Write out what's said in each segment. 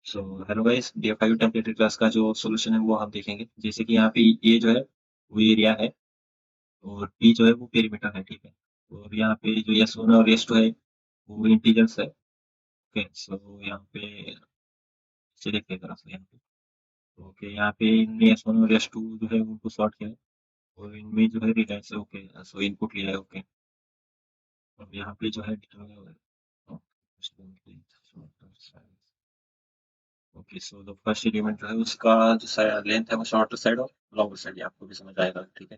सो hello guys, day 5 templated class का जो solution है वो हम देखेंगे। जैसे कि यहाँ पे ये जो है वो एरिया है और पी जो है वो पेरीमीटर है, ठीक है। और यहाँ पे जो S1 और S2 है वो इंटीजर्स है। ओके, सो यहाँ पे से देखते हैं तरफ से यहाँ पे। ओके, यहाँ पे इनने S1 और S2 जो है उनको सॉर्ट किया है और इनमें जो है रिलायंस है। ओके, सो इनपुट लिया है। ओके, और यहाँ पे जो है okay, so the first element जो है उसका जो लेंथ है वो शॉर्टर साइड और लॉन्गर साइड, ये आपको भी समझ आएगा, ठीक है।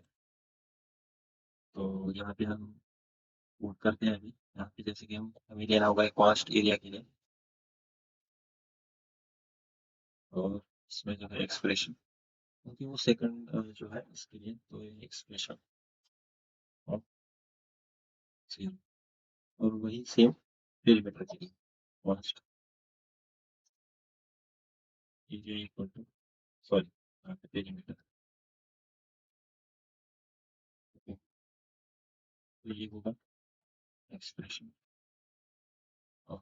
तो यहाँ पे हम पुट करते हैं अभी। यहाँ पे जैसे कि हमें लेना होगा एक कॉस्ट एरिया के लिए, और इसमें जो है एक्सप्रेशन, क्योंकि वो सेकंड जो है इसके लिए, तो ये एक्सप्रेशन और सेम, और वही सेम पेरीमीटर के लिए cost area equal to, sorry यहाँ पे पेरीमीटर। ओके, तो ये होगा एक्सप्रेशन और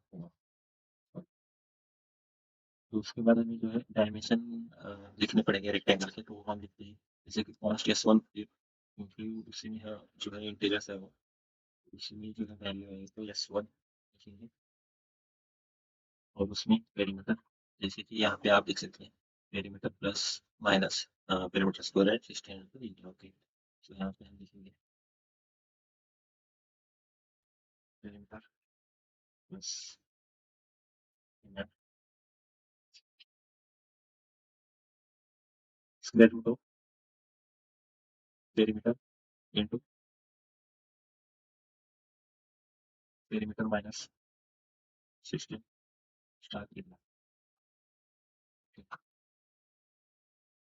तो उसके बाद हमें जो है डायमेंशन लिखने पड़ेंगे रेक्टेंगल के, तो हम लिखते हैं जैसे कि कॉस्ट S1, क्योंकि उसी में जो है इंटीजर्स है वो, उसी में जो है वैल्यू है तो S1 लिखेंगे, और उसमें पेरीमीटर जैसे कि यहाँ पे आप देख सकते हैं perimeter plus minus perimeter square है 1600। ओके, तो यहाँ पे हम लिखेंगे perimeter plus square root of perimeter into perimeter minus 16 star कितना,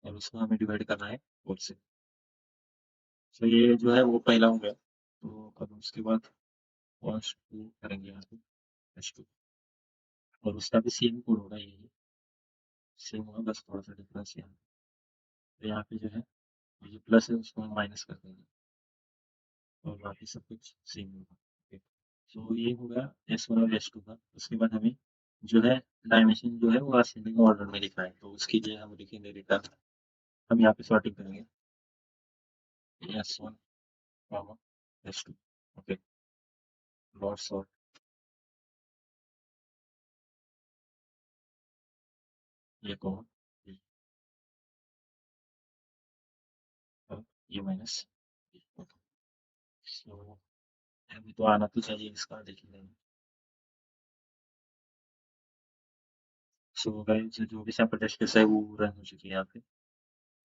और उसको हमें डिवाइड करना है 4 से। तो ये जो है वो पहला हो गया, तो अब उसके बाद कॉस्ट टू करेंगे यहाँ पे H2, और उसका भी सेम कोड होगा, ये सेम होगा, बस थोड़ा सा डिफरेंस यहाँ पे। तो यहाँ पे जो है ये प्लस है उसको हम माइनस कर देंगे, और बाकी सब कुछ सेम होगा। ओके, तो ये होगा S1 और S2 का। उसके बाद हमें जो है डायमेंशन जो है वो असेंडिंग ऑर्डर में लिखना है, तो उसके लिए हम लिखेंगे रिटर्न। हम यहाँ पे सॉर्टिंग करेंगे S1 S2। Okay, dot sort, ये कॉमा ये, और ये माइनस। ओके, सो अभी तो आना तो चाहिए इसका, देखेंगे। सो गाइस, जो भी सैंपल टेस्ट केस है वो रन हो चुकी है यहाँ पे,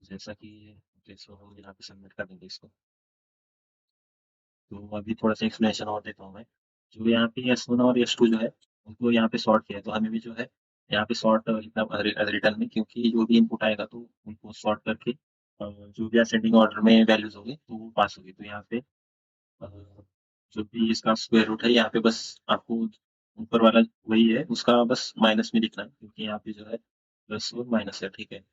जैसा कि ओके, सो हम यहाँ पे सबमिट कर देंगे इसको। तो अभी थोड़ा सा एक्सप्लेनेशन और देता हूँ मैं। जो यहाँ पे S1 और S2 जो है उनको यहाँ पे सॉर्ट किया है, तो हमें भी जो है यहाँ पे सॉर्ट लिखना रिटर्न में, क्योंकि जो भी इनपुट आएगा तो उनको सॉर्ट करके जो भी असेंडिंग ऑर्डर में वैल्यूज होगी तो वो पास होगी। तो यहाँ पे अ, जो भी इसका स्क्वायर रूट है यहाँ पे बस आपको ऊपर वाला वही है, उसका बस माइनस में लिखना है, क्योंकि यहाँ पे जो है प्लस और माइनस है, ठीक है।